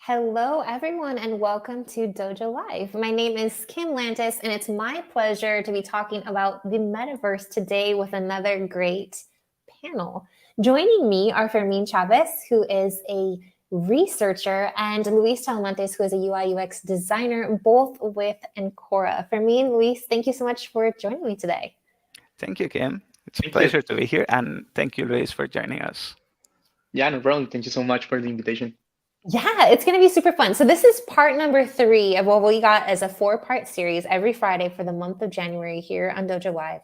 Hello, everyone, and welcome to Dojo Live. My name is Kim Lantis, and it's my pleasure to be talking about the metaverse today with another great panel. Joining me are Fermin Chavez, who is a researcher, and Luis Talamantes, who is a UI UX designer, both with Encora. Fermin, Luis, thank you so much for joining me today. Thank you, Kim. It's a pleasure to be here, and thank you, Luis, for joining us. Yeah, no problem. Thank you so much for the invitation. Yeah, it's going to be super fun. So this is part number 3 of what we got as a 4-part series every Friday for the month of January here on Dojo Live.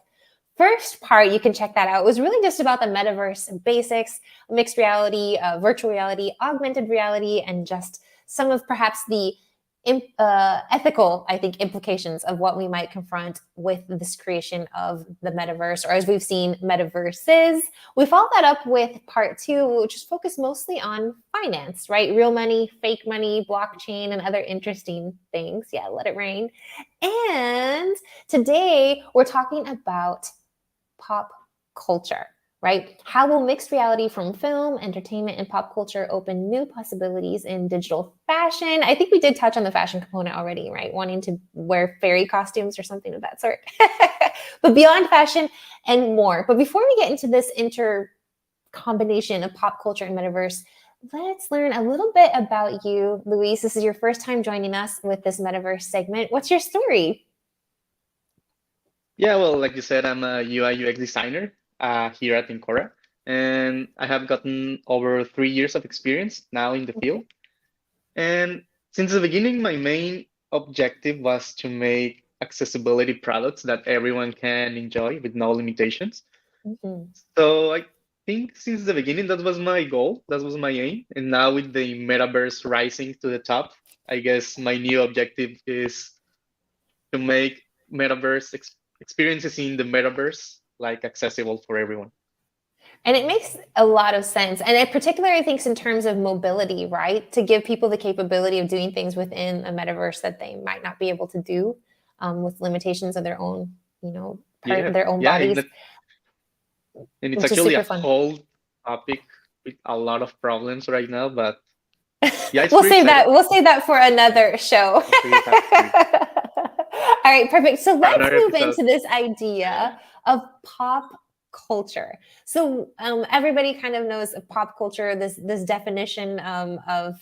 First part, you can check that out. It was really just about the metaverse basics, mixed reality, virtual reality, augmented reality, and just some of perhaps the ethical, I think, implications of what we might confront with this creation of the metaverse, or as we've seen, metaverses. We followed that up with part 2, which is focused mostly on finance, right? Real money, fake money, blockchain, and other interesting things. Yeah, let it rain. And today we're talking about pop culture, right? How will mixed reality from film, entertainment, and pop culture open new possibilities in digital fashion? I think we did touch on the fashion component already, right? Wanting to wear fairy costumes or something of that sort. But beyond fashion and more. But before we get into this combination of pop culture and metaverse, let's learn a little bit about you, Luis. This is your first time joining us with this metaverse segment. What's your story? Yeah, well, like you said, I'm a UI UX designer here at Encora, and I have gotten over 3 years of experience now in the field. And since the beginning, my main objective was to make accessibility products that everyone can enjoy with no limitations. Mm-hmm. So I think since the beginning, that was my goal, that was my aim. And now with the metaverse rising to the top, I guess my new objective is to make metaverse experiences in the metaverse like accessible for everyone. And it makes a lot of sense. And in particular, I think in terms of mobility, right? To give people the capability of doing things within a metaverse that they might not be able to do with limitations of their own, Yeah, their own yeah, bodies, and it's which is actually a super fun. whole topic with a lot of problems right now, but yeah, it's We'll pretty save that. exciting. We'll save that for another show. All right, perfect. So let's Another move episode. into this idea of pop culture. So everybody kind of knows of pop culture, this definition of,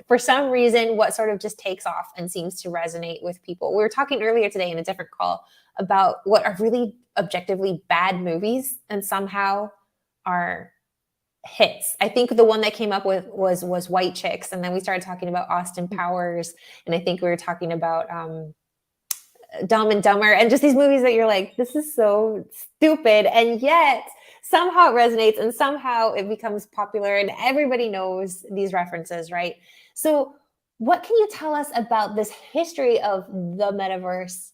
for some reason, what sort of just takes off and seems to resonate with people. We were talking earlier today in a different call about what are really objectively bad movies and somehow are hits. I think the one that came up with was White Chicks, and then we started talking about Austin Powers, and I think we were talking about Dumb and Dumber, and just these movies that you're like, this is so stupid, and yet somehow it resonates and somehow it becomes popular and everybody knows these references, right? So what can you tell us about this history of the metaverse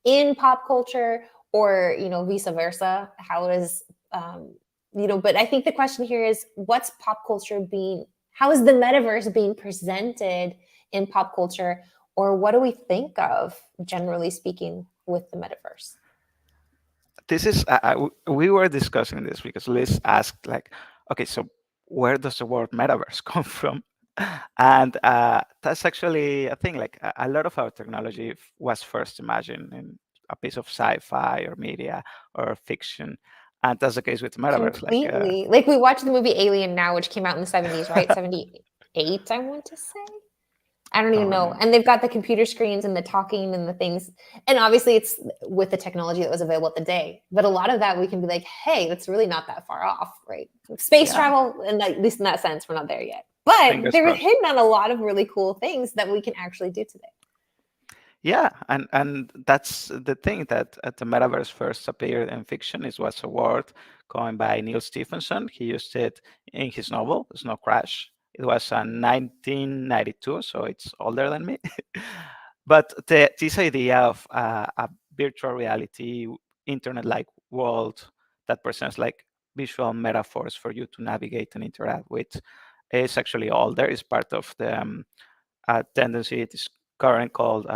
in pop culture, or vice versa? How is but I think the question here is, what's pop culture how is the metaverse being presented in pop culture, or what do we think of, generally speaking, with the metaverse? This is we were discussing this because Liz asked, like, okay, so where does the word metaverse come from? And that's actually a thing. Like a lot of our technology was first imagined in a piece of sci-fi or media or fiction, and that's the case with metaverse. Completely. Like we watched the movie Alien now, which came out in the 70s, right? 78, I want to say. I don't even know. And they've got the computer screens and the talking and the things. And obviously it's with the technology that was available at the day. But a lot of that we can be like, hey, that's really not that far off, right? Space travel, and at least in that sense, we're not there yet. But they were hitting on a lot of really cool things that we can actually do today. Yeah, and that's the thing, that the metaverse first appeared in fiction. It was a word coined by Neil Stephenson. He used it in his novel, Snow Crash. It was 1992, so it's older than me. But this idea of a virtual reality, internet-like world that presents like visual metaphors for you to navigate and interact with is actually older. It's part of the tendency. It is current called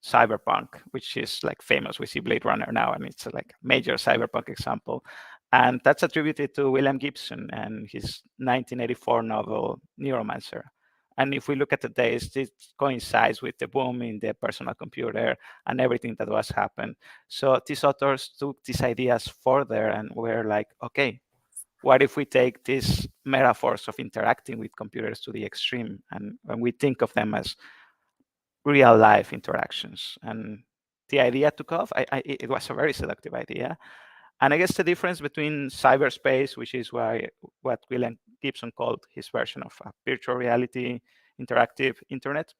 cyberpunk, which is like famous. We see Blade Runner now, and it's like a major cyberpunk example. And that's attributed to William Gibson and his 1984 novel Neuromancer. And if we look at the days, this coincides with the boom in the personal computer and everything that was happened. So these authors took these ideas further and were like, okay, what if we take these metaphors of interacting with computers to the extreme, and when we think of them as real life interactions? And the idea took off. It was a very seductive idea. And I guess the difference between cyberspace, which is what William Gibson called his version of a virtual reality interactive internet,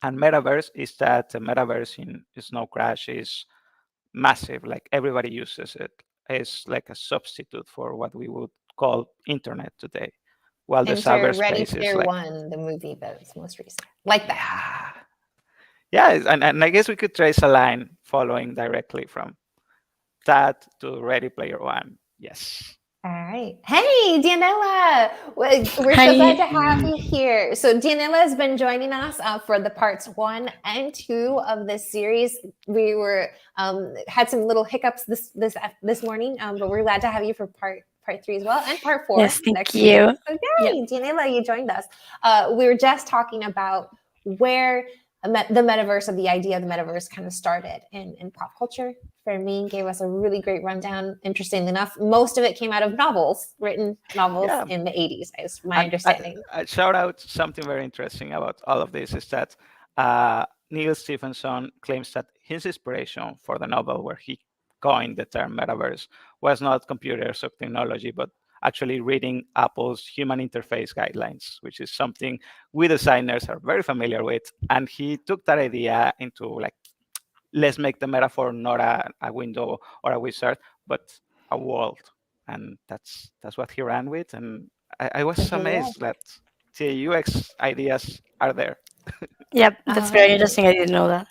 and metaverse, is that the metaverse in Snow Crash is massive. Like everybody uses it. It's like a substitute for what we would call internet today. While the Enter Ready cyberspace is Player like, One, the movie that's most recent. Like that. yeah, and I guess we could trace a line following directly from that to Ready Player One. Yes. All right. Hey, Dianela. We're so Hi. glad to have you here. So Dianela has been joining us for the parts 1 and 2 of this series. We were had some little hiccups this morning, but we're glad to have you for part 3 as well, and part 4 Yes, thank next you. week. So yay, Dianela, you joined us. We were just talking about where the metaverse, or the idea of the metaverse, kind of started in pop culture. Fermin gave us a really great rundown. Interestingly enough, most of it came out of written novels in the 80s, is my understanding. I shout out something very interesting about all of this is that Neil Stephenson claims that his inspiration for the novel, where he coined the term metaverse, was not computers or technology, but actually reading Apple's human interface guidelines, which is something we designers are very familiar with. And he took that idea into like, let's make the metaphor not a window or a wizard, but a world. And that's what he ran with. And I was amazed that the UX ideas are there. Yep, that's very interesting. I didn't know that.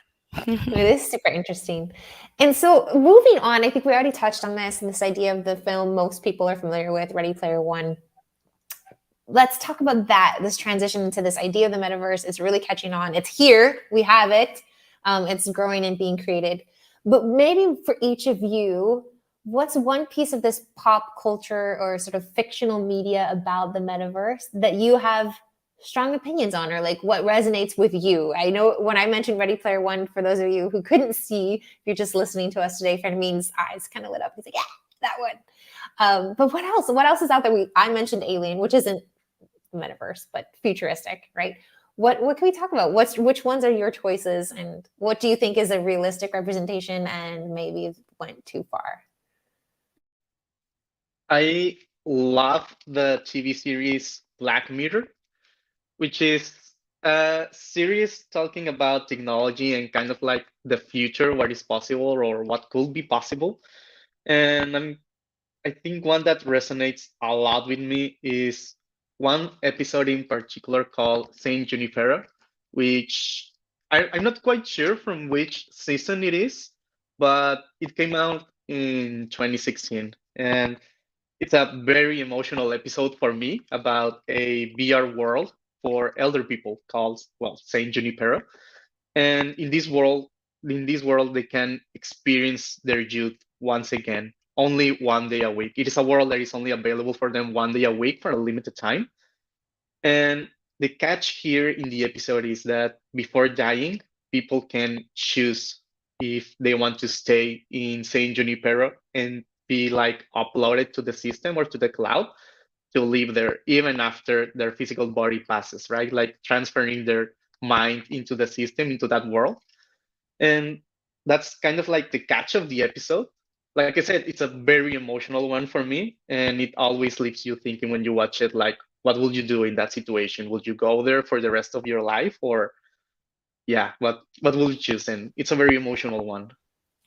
It is super interesting. And so moving on, I think we already touched on this idea of the film most people are familiar with, Ready Player One. Let's talk about that. This transition into this idea of the metaverse is really catching on. It's here. We have it. It's growing and being created. But maybe for each of you, what's one piece of this pop culture or sort of fictional media about the metaverse that you have strong opinions on, or like what resonates with you? I know when I mentioned Ready Player One, for those of you who couldn't see, if you're just listening to us today, Fermin's eyes kind of lit up. He's like, yeah, that one. But what else? What else is out there? I mentioned Alien, which isn't metaverse, but futuristic, right? What can we talk about? Which ones are your choices, and what do you think is a realistic representation and maybe went too far? I love the TV series Black Mirror, which is a series talking about technology and kind of like the future, what is possible or what could be possible. And I think one that resonates a lot with me is one episode in particular called Saint Junipero, which I'm not quite sure from which season it is, but it came out in 2016. And it's a very emotional episode for me about a VR world for elder people called, well, Saint Junipero. And in this world, they can experience their youth once again, only 1 day a week. It is a world that is only available for them 1 day a week for a limited time. And the catch here in the episode is that before dying, people can choose if they want to stay in Saint Junipero and be like uploaded to the system or to the cloud to live there even after their physical body passes, right? Like transferring their mind into the system, into that world. And that's kind of like the catch of the episode. Like I said, it's a very emotional one for me, and it always leaves you thinking when you watch it, like, what will you do in that situation? Would you go there for the rest of your life, or yeah, what will you choose? And it's a very emotional one.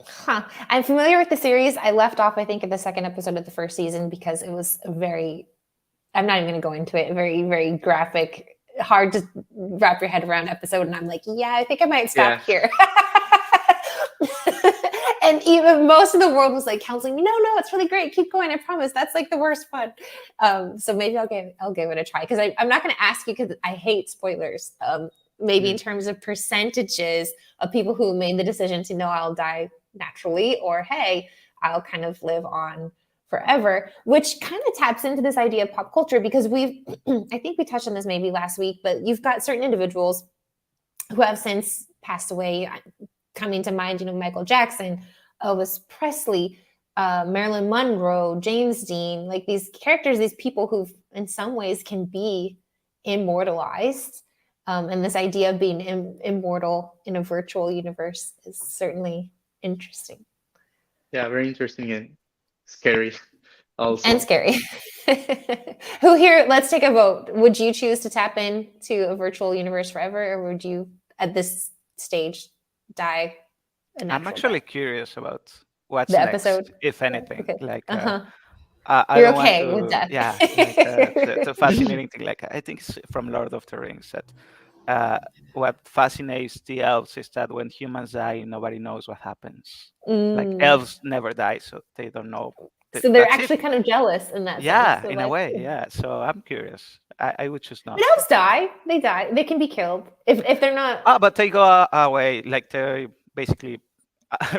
Huh. I'm familiar with the series. I left off, I think, at the second episode of the first season because it was I'm not even going to go into it, very, very graphic, hard to wrap your head around episode. And I'm like, yeah, I think I might stop here. And even most of the world was like counseling me, no, it's really great. Keep going. I promise. That's like the worst one. So maybe I'll give it a try, because I'm not going to ask you because I hate spoilers. Maybe in terms of percentages of people who made the decision to know I'll die naturally, or hey, I'll kind of live on forever, which kind of taps into this idea of pop culture because we've, I think we touched on this maybe last week, but you've got certain individuals who have since passed away. Coming to mind, Michael Jackson, Elvis Presley, Marilyn Monroe, James Dean, like these characters, these people who in some ways can be immortalized. And this idea of being immortal in a virtual universe is certainly interesting. Yeah, very interesting and scary also. And scary. Who here, let's take a vote. Would you choose to tap into a virtual universe forever, or would you, at this stage, die a I'm natural actually death? curious about what's The next, episode? if anything. Okay. Like, Uh-huh. I You're don't want okay with to, death. yeah, like it's a fascinating thing. Like, I think it's from Lord of the Rings that what fascinates the elves is that when humans die, nobody knows what happens. Like, Mm. elves never die, so they don't know. So they're That's it. actually kind of jealous in that sense. Yeah, So in a like, way, yeah. So I'm curious. I would choose but not. elves die. They die. They can be killed if they're not But they go away, like they basically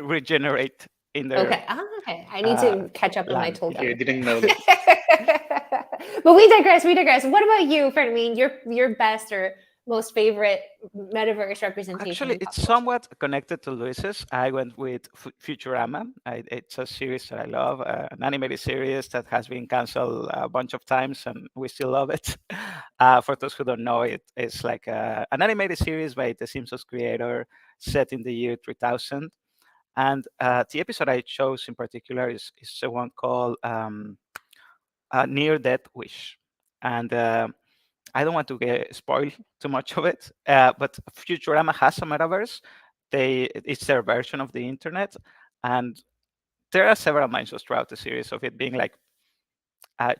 regenerate in their okay. Okay. I need to catch up with my land. Okay, I Tolkien. didn't know that. But we digress. We digress. What about you, Fermin? Your best or most favorite metaverse representation Actually, in pop it's culture? somewhat connected to Luis's. I went with Futurama. It's a series that I love, an animated series that has been canceled a bunch of times, and we still love it. For those who don't know, it's like an animated series by the Simpsons creator, set in the year 3000. And the episode I chose in particular is the one called Near Death Wish. And I don't want to spoil too much of it, but Futurama has a metaverse. It's their version of the internet, and there are several mentions throughout the series of it being like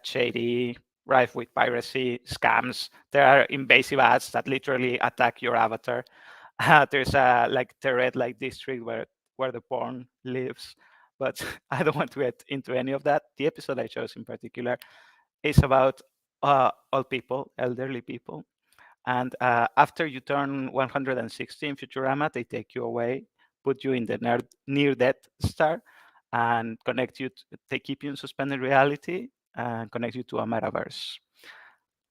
shady, rife with piracy, scams. There are invasive ads that literally attack your avatar. There's like the red light district where the porn lives, but I don't want to get into any of that. The episode I chose in particular is about old people, elderly people, and after you turn 160 in Futurama, they take you away, put you in the near death star, and connect you. They keep you in suspended reality and connect you to a metaverse.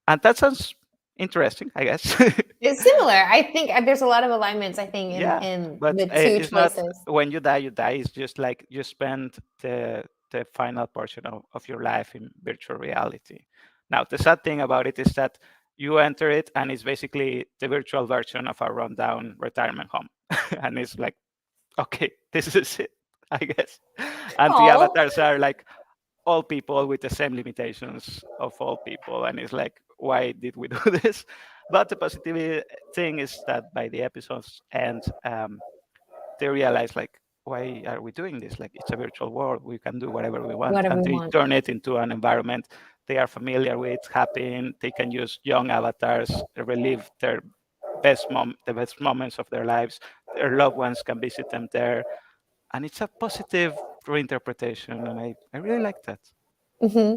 And that sounds interesting, I guess. It's similar. I think there's a lot of alignments. I think in Yeah, in but the two it's not choices. when you die, you die. It's just like you spend the final portion of your life in virtual reality. Now, the sad thing about it is that you enter it and it's basically the virtual version of a rundown retirement home. And it's like, okay, this is it, I guess. And the Oh, avatars are like all people with the same limitations of all people. And it's like, why did we do this? But the positive thing is that by the episode's end, they realize like, why are we doing this? Like, it's a virtual world, we can do whatever we want, whatever and we they want. turn it into an environment they are familiar with, happy in. They can use young avatars, relive their the best moments of their lives. Their loved ones can visit them there, and it's a positive reinterpretation, and I really like that. Hmm.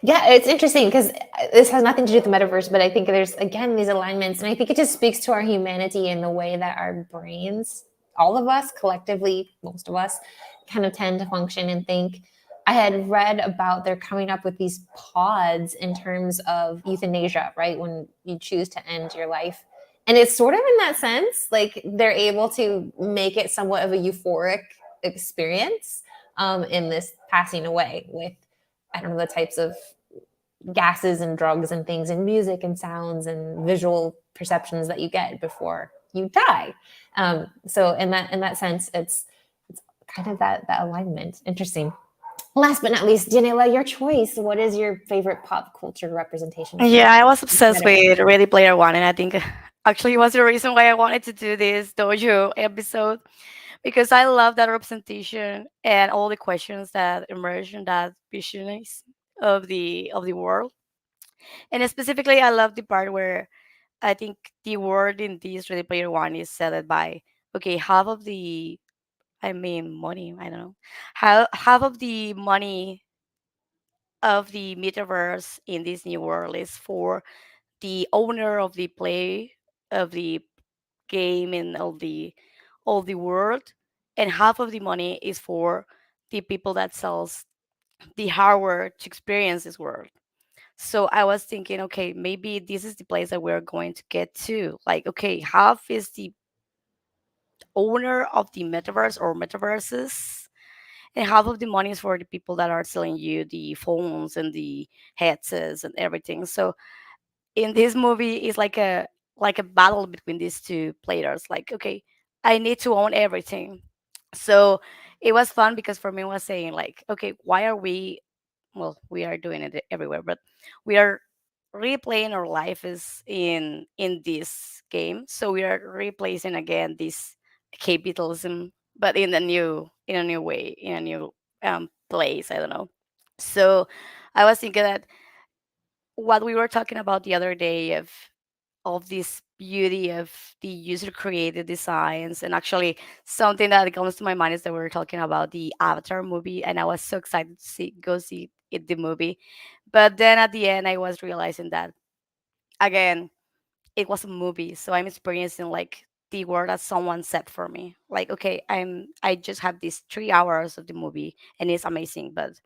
Yeah, it's interesting because this has nothing to do with the metaverse, but I think there's again these alignments, and I think it just speaks to our humanity and the way that our brains, all of us collectively, most of us, kind of tend to function and think. I had read about they're coming up with these pods in terms of euthanasia, right? When you choose to end your life. And it's sort of in that sense, like they're able to make it somewhat of a euphoric experience in this passing away with, I don't know, the types of gases and drugs and things and music and sounds and visual perceptions that you get before you die. So in that sense, it's kind of that alignment. Interesting. Last but not least, Dianela, your choice. What is your favorite pop culture representation of Yeah, I was obsessed metaverse? with Ready Player One, and I think actually was the reason why I wanted to do this dojo episode because I love that representation and all the questions that emerge in that visions of the world. And specifically, I love the part where I think the word in this Ready Player One is said by okay, half of the I mean money, I don't know. Half of the money of the metaverse in this new world is for the owner of the play of the game and all the world, and half of the money is for the people that sells the hardware to experience this world. So I was thinking, okay, maybe this is the place that we're going to get to. Like, okay, half is the owner of the metaverse or metaverses, and half of the money is for the people that are selling you the phones and the headsets and everything. So in this movie, it's like a battle between these two players. Like, okay, I need to own everything. So it was fun because for me, it was saying like, okay, why are we, well, we are doing it everywhere, but we are replaying our life is in this game. So we are replacing again this capitalism, but in a new way, in a new place. I don't know. So I was thinking that what we were talking about the other day of this beauty of the user created designs, and actually something that comes to my mind is that we were talking about the Avatar movie, and I was so excited to see it, the movie. But then at the end I was realizing that again it was a movie, so I'm experiencing like the word that someone said for me, like, okay, I just have these 3 hours of the movie and it's amazing, but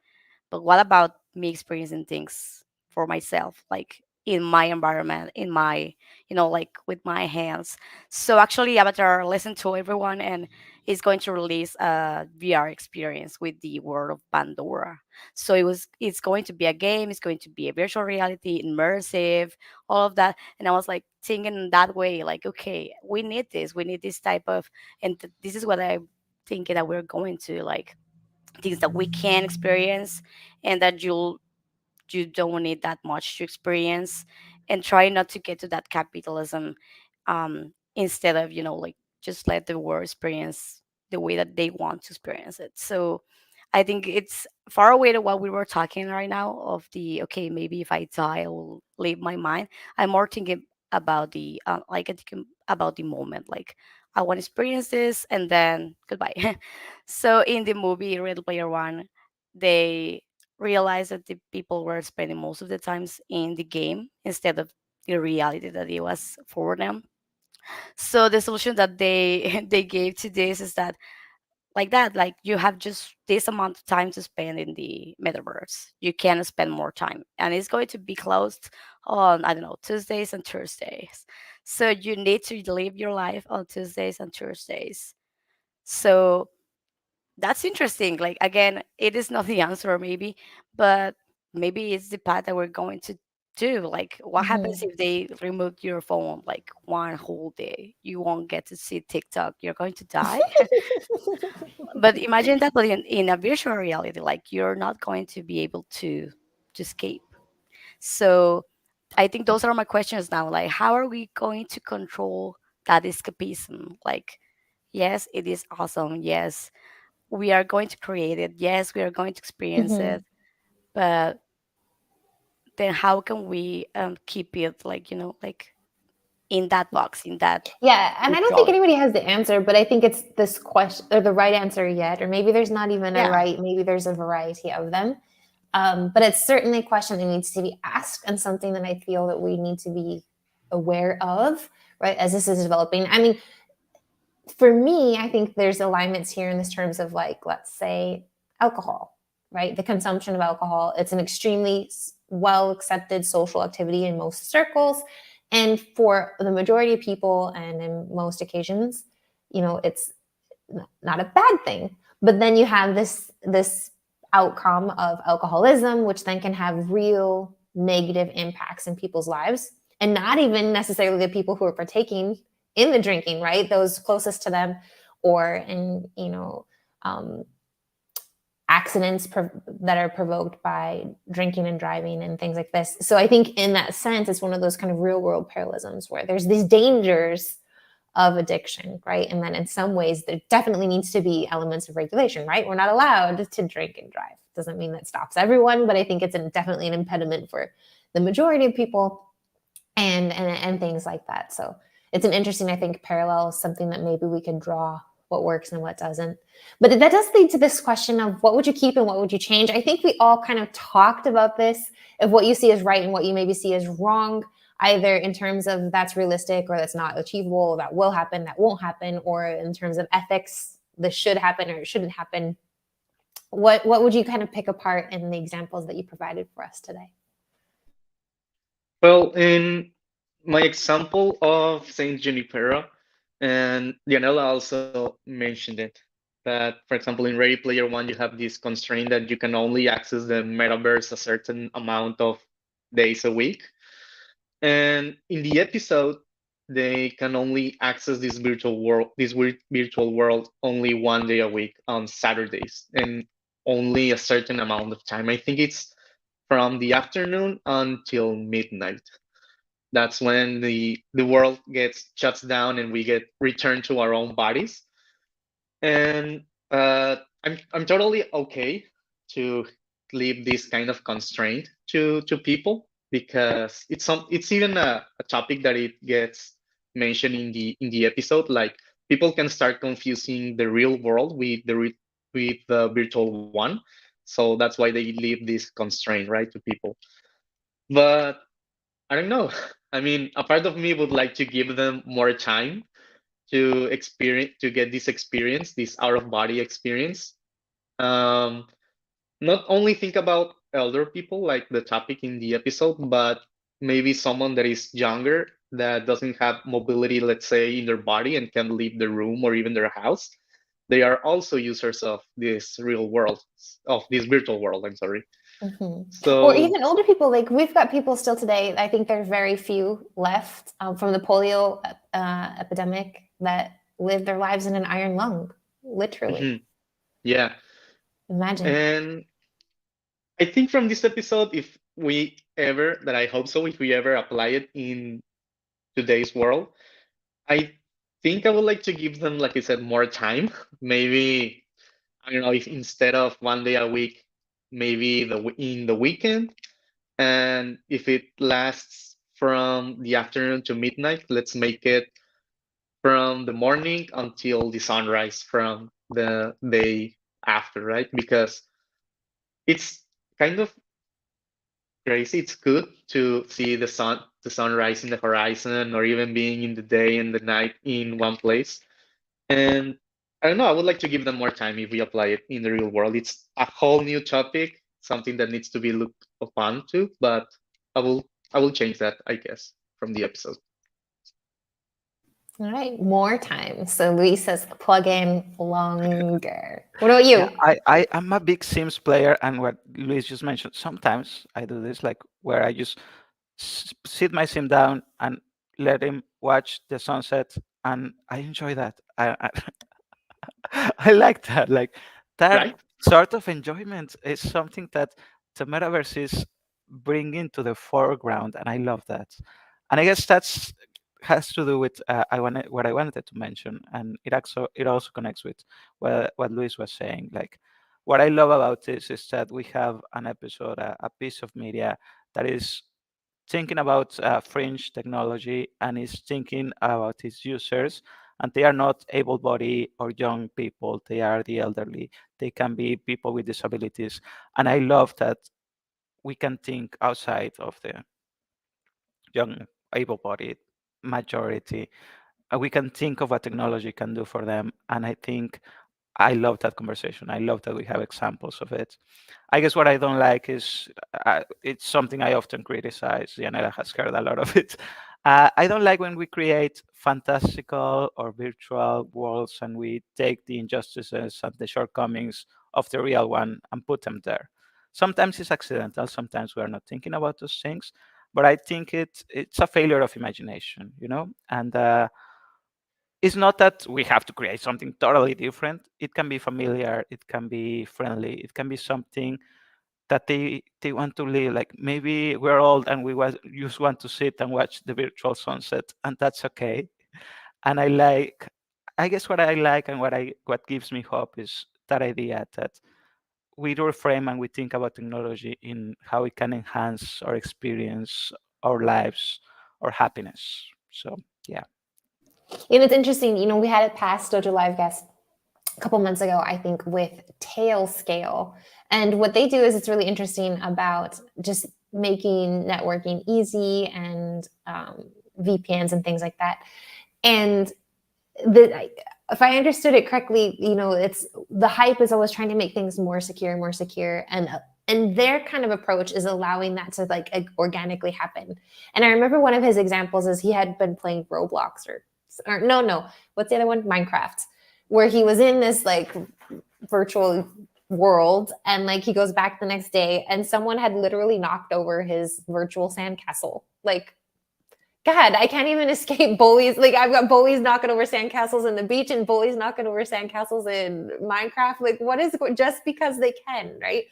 what about me experiencing things for myself, like in my environment, in my, like with my hands? So actually, Avatar listened to everyone and is going to release a VR experience with the world of Pandora. So it's going to be a game, it's going to be a virtual reality, immersive, all of that. And I was like thinking in that way, like, okay, we need this type of, and this is what I'm thinking that we're going to like things that we can experience and that you don't need that much to experience, and try not to get to that capitalism, instead of like just let the world experience the way that they want to experience it. So I think it's far away to what we were talking right now of the, okay, maybe if I die I will leave my mind. I'm more thinking about the like I think about the moment, like I want to experience this and then goodbye. So in the movie Ready Player One, they realized that the people were spending most of the times in the game instead of the reality that it was for them. So the solution that they they gave to this is that, like that, like you have just this amount of time to spend in the metaverse. You can spend more time, and it's going to be closed on, I don't know, Tuesdays and Thursdays. So you need to live your life on Tuesdays and Thursdays. So that's interesting. Like again, it is not the answer maybe, but maybe it's the path that we're going to do. Like what happens Mhm. if they remove your phone like one whole day? You won't get to see TikTok. You're going to die. But imagine that, but in a virtual reality, like you're not going to be able to escape. So I think those are my questions now. Like how are we going to control that escapism? Like yes, it is awesome. Yes, we are going to create it. Yes, we are going to experience Mhm. it. But then how can we keep it like, like in that box, in that Yeah, and I don't think virtuality? anybody has the answer, but I think it's this question or the right answer yet, or maybe there's not even a Yeah. right, maybe there's a variety of them. But it's certainly a question that needs to be asked and something that I feel that we need to be aware of, right, as this is developing. I mean, for me, I think there's alignments here in this terms of like, let's say, alcohol, right? The consumption of alcohol. It's an extremely well accepted social activity in most circles. And for the majority of people, and in most occasions, it's not a bad thing. But then you have this outcome of alcoholism, which then can have real negative impacts in people's lives, and not even necessarily the people who are partaking in the drinking, right? Those closest to them, or in um, accidents that are provoked by drinking and driving and things like this. So I think in that sense, it's one of those kind of real world parallelisms where there's these dangers of addiction, right? And then in some ways, there definitely needs to be elements of regulation, right? We're not allowed to drink and drive. Doesn't mean that stops everyone, but I think it's definitely an impediment for the majority of people, and things like that. So it's an interesting, I think, parallel, something that maybe we could draw what works and what doesn't. But that does lead to this question of what would you keep and what would you change? I think we all kind of talked about this, of what you see as right and what you maybe see as wrong, either in terms of that's realistic or that's not achievable, that will happen, that won't happen, or in terms of ethics, this should happen or it shouldn't happen. what would you kind of pick apart in the examples that you provided for us today? Well, in my example of Saint Junipero, and Dianela also mentioned it, that, for example, in Ready Player One, you have this constraint that you can only access the metaverse a certain amount of days a week. And in the episode, they can only access this virtual world only 1 day a week on Saturdays, and only a certain amount of time. I think it's from the afternoon until midnight. That's when the world gets shuts down and we get returned to our own bodies. And I'm totally okay to leave this kind of constraint to people, because it's even a topic that it gets mentioned in the episode. Like, people can start confusing the real world with with the virtual one. So that's why they leave this constraint, right, to people. But I don't know. I mean, a part of me would like to give them more time to get this experience, this out of body experience. Um, Not only think about elder people like the topic in the episode, but maybe someone that is younger that doesn't have mobility, let's say, in their body and can leave the room or even their house. They are also users of this real world, of this virtual world. I'm sorry. Or So even older people. Like, we've got people still today. I think there's very few left from the polio epidemic that live their lives in an iron lung, literally. yeah, Imagine. and I think from this episode, if we ever, that I hope so, if we ever apply it in today's world, I think I would like to give them, like I said, more time. Maybe, I don't know, if instead of 1 day a week, maybe in the weekend. And if it lasts from the afternoon to midnight, let's make it from the morning until the sunrise from the day after, right? Because it's kind of crazy. It's good to see the sunrise in the horizon, or even being in the day and the night in one place. And I don't know, I would like to give them more time if we apply it in the real world. It's a whole new topic, something that needs to be looked upon to, but I will change that, I guess, from the episode. All right, more time. So Luis says plug in longer. What about you? Yeah, I'm a big Sims player, and what Luis just mentioned, sometimes I do this, like where I just sit my sim down and let him watch the sunset, and I enjoy that. I like that. Like, that Right? sort of enjoyment is something that the metaverse is bringing to the foreground, and I love that. And I guess that's has to do with what I wanted to mention, and it also connects with what Luis was saying. Like, what I love about this is that we have an episode, a piece of media that is thinking about fringe technology and is thinking about its users. And they are not able-bodied or young people; they are the elderly. They can be people with disabilities, and I love that we can think outside of the young, able-bodied majority. We can think of what technology can do for them, and I think I love that conversation. I love that we have examples of it. I guess what I don't like is it's something I often criticize. Dianela has heard a lot of it. I don't like when we create fantastical or virtual worlds and we take the injustices and the shortcomings of the real one and put them there. Sometimes it's accidental. Sometimes we are not thinking about those things. But I think it's a failure of imagination, and it's not that we have to create something totally different. It can be familiar, it can be friendly, it can be something that they want to live. Like, maybe we're old and we just want to sit and watch the virtual sunset, and that's okay. And I guess what I like and what gives me hope is that idea that we reframe and we think about technology in how it can enhance our experience, our lives, our happiness. So yeah. It's interesting. We had a past Dojo Live guest a couple months ago, I think, with Tail Scale. And what they do is it's really interesting about just making networking easy and VPNs and things like that. And if I understood it correctly, it's the hype is always trying to make things more secure, and their kind of approach is allowing that to like organically happen. And I remember one of his examples is he had been playing Roblox or no, what's the other one? Minecraft, where he was in this like virtual world, and like he goes back the next day and someone had literally knocked over his virtual sandcastle. Like, God, I can't even escape bullies. Like, I've got bullies knocking over sandcastles in the beach and bullies knocking over sandcastles in Minecraft. Like, what is just because they can, right?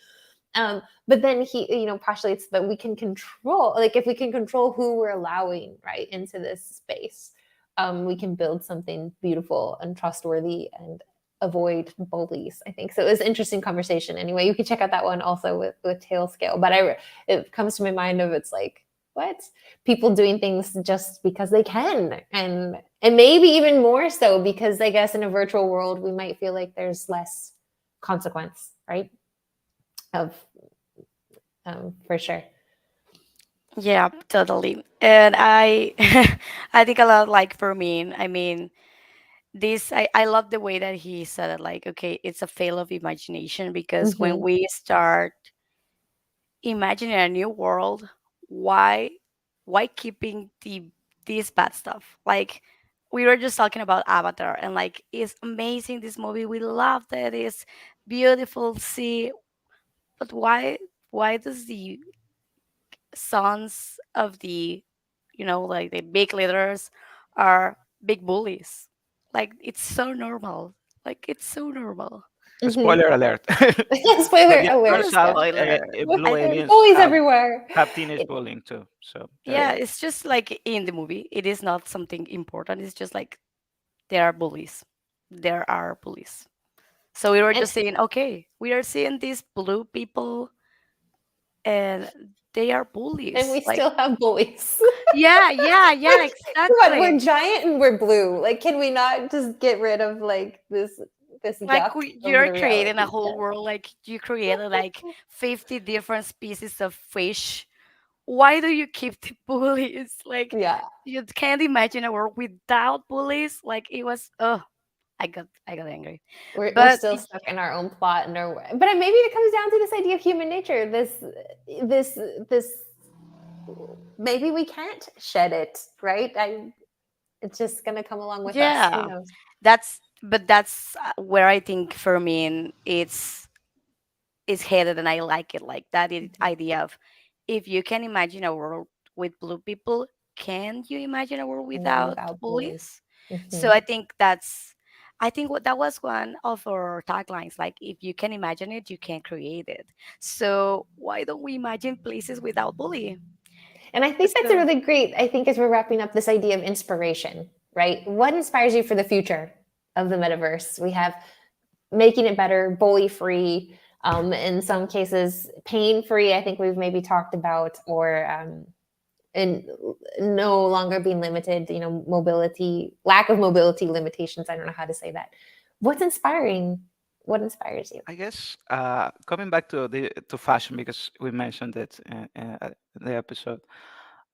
But then he, postulates that we can control, like, if we can control who we're allowing, right, into this space, we can build something beautiful and trustworthy and avoid bullies, I think. So it was an interesting conversation. Anyway, you can check out that one also with Tail Scale. But it comes to my mind of it's like, what? People doing things just because they can. And maybe even more so because I guess in a virtual world, we might feel like there's less consequence, right? Of for sure. Yeah, totally. And I I think a lot like Fermin. I mean, this I love the way that he said it, like, okay, it's a fail of imagination because when Mm-hmm. we start imagining a new world, why keeping this bad stuff? Like we were just talking about Avatar and like it's amazing this movie. We loved it. It's beautiful sea. But why does the sons of the like the big leaders are big bullies? Like it's so normal. Like it's so normal. Mm-hmm. Spoiler alert. But Spoiler yeah, alert. turns out Spoiler. blue I aliens Bullies everywhere. have teenage It- bullying too. So there you Yeah, go. it's just like in the movie. It is not something important. It's just like there are bullies. There are bullies. So we were and just saying, okay, we are seeing these blue people and they are and bullies. we Like, still have bullies. yeah, What? exactly. We're giant and we're blue. Like, can we not just get rid of like this Like yuck of you're the creating a reality? whole world. Like you created like 50 different species of fish. Why do you keep the bullies? Like Yeah, you can't imagine a world without bullies. Like it was. Oh, I got angry. we're But still stuck in our own plot and our. But maybe it comes down to this idea of human nature. This. Maybe we can't shed it, right? It's just gonna come along with us. Who yeah, knows? that's where I think for me it's headed, and I like it like that idea of if you can imagine a world with blue people, can you imagine a world A world without without bullies. bullies? So Hmm. I think what that was one of our taglines. Like if you can imagine it, you can create it. So why don't we imagine places without bully? And I think that's a So really great, I think, as we're wrapping up this idea of inspiration, right? What inspires you for the future of the metaverse? We have making it better, bully free, in some cases, pain free, I think we've maybe talked about, or and no longer being limited, mobility, lack of mobility limitations. I don't know how to say that. What's inspiring? What inspires you? I guess coming back to the fashion because we mentioned it in the episode.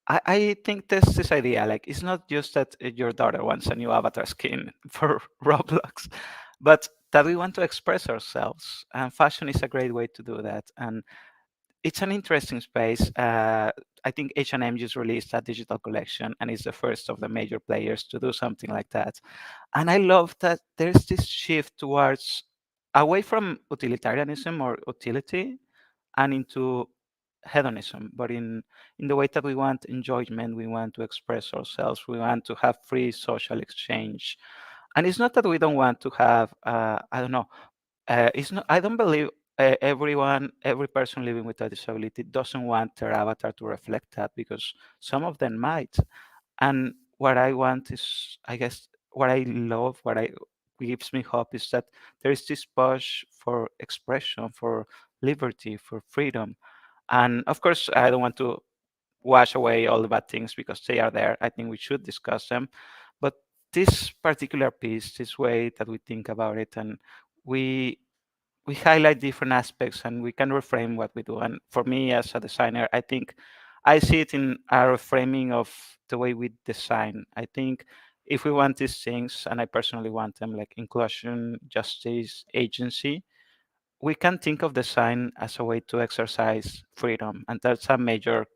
I think there's this idea like it's not just that your daughter wants a new avatar skin for Roblox, but that we want to express ourselves, and fashion is a great way to do that. And it's an interesting space. I think H&M just released a digital collection, and it's the first of the major players to do something like that. And I love that there's this shift towards away from utilitarianism or utility and into hedonism, but in the way that we want enjoyment, we want to express ourselves, we want to have free social exchange. And it's not that we don't want to have, I don't know, it's not. I don't believe every person living with a disability doesn't want their avatar to reflect that because some of them might. And what I want is, I guess, what I love, what I gives me hope is that there is this push for expression, for liberty, for freedom. And of course, I don't want to wash away all the bad things because they are there. I think we should discuss them. But this particular piece, this way that we think about it, and we we highlight different aspects and we can reframe what we do. And for me as a designer, I think I see it in our reframing of the way we design. I think if we want these things, and I personally want them, like inclusion, justice, agency, we can think of design as a way to exercise freedom. And that's a major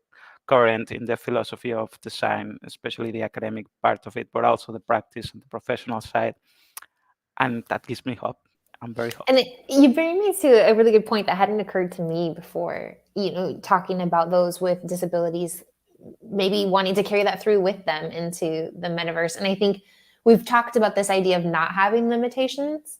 current in the philosophy of design, especially the academic part of it, but also the practice and the professional side. And that gives me hope. I'm very And hopeful. you bring me to a really good point that hadn't occurred to me before, talking about those with disabilities, maybe wanting to carry that through with them into the metaverse. And I think we've talked about this idea of not having limitations,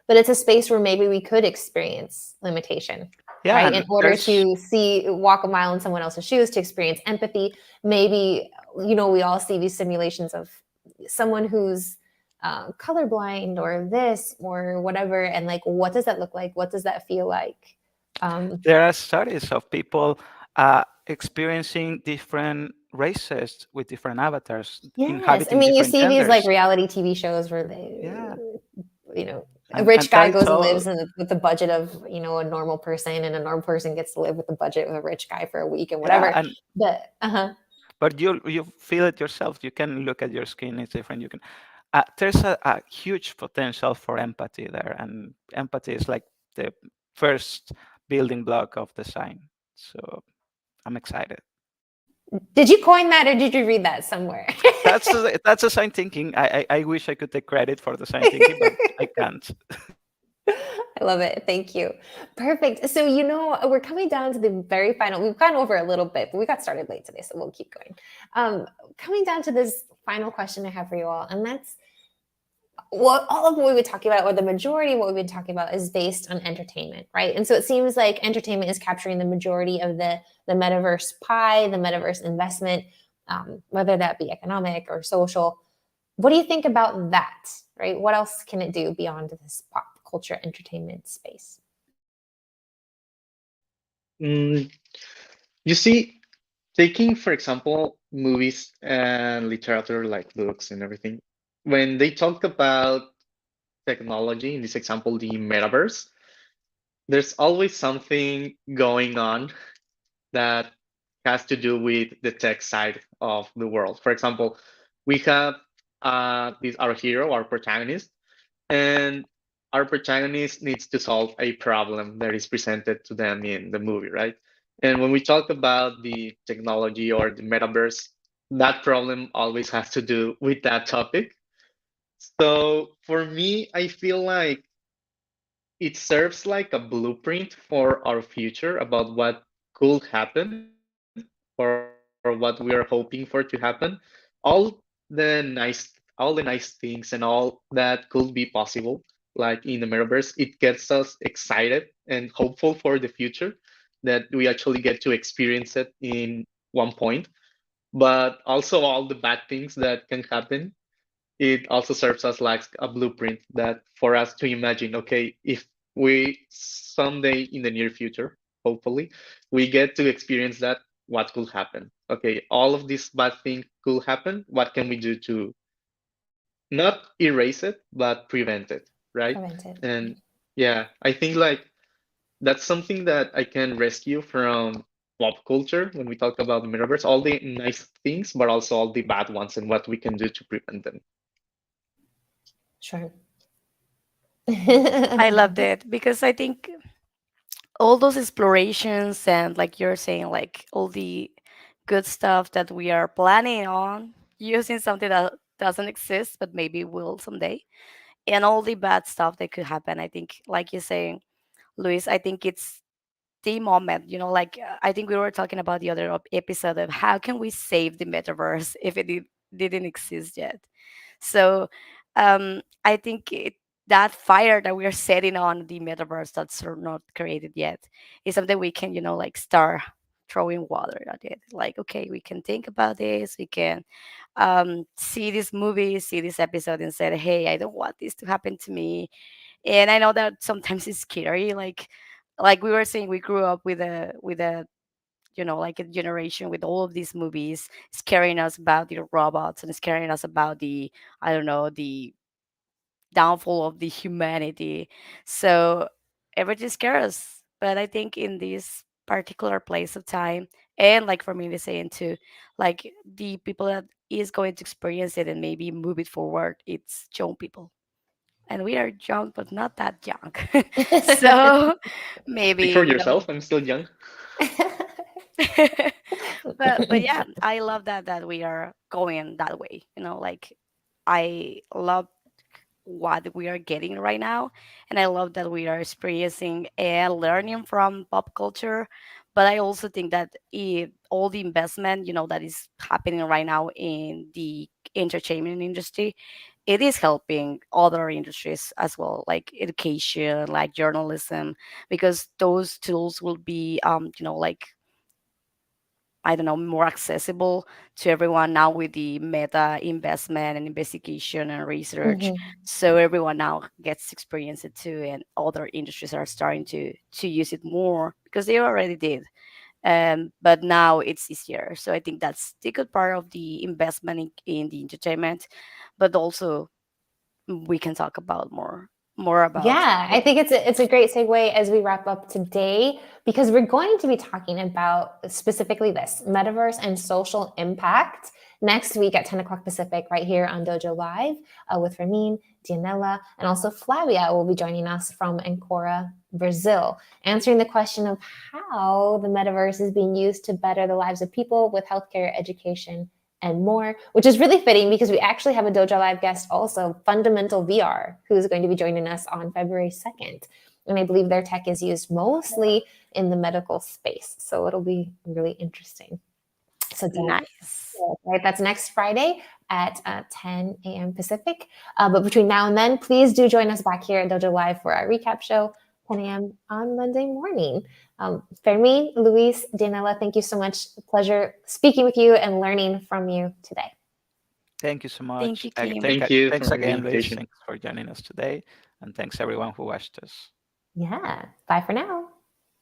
but it's a space where maybe we could experience limitation, Yeah, right? In and order there's to walk a mile in someone else's shoes, to experience empathy. Maybe, we all see these simulations of someone who's colorblind or this or whatever. And like, what does that look like? What does that feel like? there are studies of people experiencing different races with different avatars, Yes. I inhabiting mean, you different see these like genders. reality TV shows where they, Yeah, you know, a and rich guy trying goes and to lives with the budget of, a normal person, and a normal person gets to live with the budget of a rich guy for a week and yeah, whatever. and But, but you feel it yourself. You can look at your skin; it's different. You can. There's a huge potential for empathy there, and empathy is like the first building block of design. So I'm excited. did you coin that or did you read that somewhere? That's design thinking. I wish I could take credit for design thinking, but I can't. I love it. Thank you. Perfect. So, we're coming down to the very final. We've gone over a little bit, but we got started late today, so we'll keep going. Coming down to this final question I have for you all, and that's what all of what we've been talking about, or the majority of what we've been talking about, is based on entertainment, right? And so it seems like entertainment is capturing the majority of the metaverse pie, the metaverse investment, whether that be economic or social. What do you think about that, right? What else can it do beyond this pop culture entertainment space? Mm, you see, taking, for example, movies and literature like books and everything, when they talk about technology, in this example, the metaverse, there's always something going on that has to do with the tech side of the world. For example, we have our hero, our protagonist, and our protagonist needs to solve a problem that is presented to them in the movie, right? And when we talk about the technology or the metaverse, that problem always has to do with that topic. So for me, I feel like it serves like a blueprint for our future about what could happen or what we are hoping for to happen. All all the nice things and all that could be possible, like in the metaverse, it gets us excited and hopeful for the future that we actually get to experience it in one point. But also all the bad things that can happen, it also serves as like a blueprint that for us to imagine, okay, if we someday in the near future, hopefully, we get to experience that, what could happen? Okay, all of these bad things could happen. What can we do to not erase it, but prevent it, right? Prevented. And yeah, I think like that's something that I can rescue from pop culture when we talk about the metaverse, all the nice things, but also all the bad ones and what we can do to prevent them. Sure. I loved it because I think all those explorations and, like you're saying, like all the good stuff that we are planning on using something that doesn't exist but maybe will someday, and all the bad stuff that could happen. I think, like you're saying, Luis, I think it's the moment, like I think we were talking about the other episode of how can we save the metaverse if it didn't exist yet. So I think that fire that we are setting on the metaverse that's not created yet is something we can, like start throwing water at it. Like, okay, we can think about this. We can see this movie, see this episode, and say, hey, I don't want this to happen to me. And I know that sometimes it's scary. Like we were saying, we grew up with a like a generation with all of these movies scaring us about the robots and scaring us about the, I don't know, the downfall of the humanity. So everything scares us. But I think in this particular place of time, and like for me to say too, like the people that is going to experience it and maybe move it forward, it's young people. And we are young, but not that young. So Speak for maybe, yourself. I'm still young. but yeah, I love that we are going that way. Like I love what we are getting right now, and I love that we are experiencing and learning from pop culture. But I also think that all the investment, that is happening right now in the entertainment industry, it is helping other industries as well, like education, like journalism, because those tools will be, like, I don't know, more accessible to everyone now with the meta investment and investigation and research. Mhm. So everyone now gets to experience it too, and other industries are starting to use it more because they already did. But now it's easier. So I think that's the good part of the investment in the entertainment, but also we can talk about more about Yeah, I think it's a great segue as we wrap up today, because we're going to be talking about specifically this metaverse and social impact next week at 10 o'clock Pacific, right here on Dojo Live, with Fermin, Dianela, and also Flavia will be joining us from Encora, Brazil, answering the question of how the metaverse is being used to better the lives of people with healthcare, education, and more, which is really fitting because we actually have a Dojo Live guest also, Fundamental VR, who's going to be joining us on February 2nd. And I believe their tech is used mostly in the medical space. So it'll be really interesting. So nice. right, that's next Friday at 10 a.m. Pacific. But between now and then, please do join us back here at Dojo Live for our recap show, 10 a.m. on Monday morning. Fermin, Luis, Dianela, thank you so much. Pleasure speaking with you and learning from you today. Thank you so Thank much. you, Kim. Thank you Thanks for the again, Luis. invitation. Thanks for joining us today. And thanks everyone who watched us. Yeah, bye for now.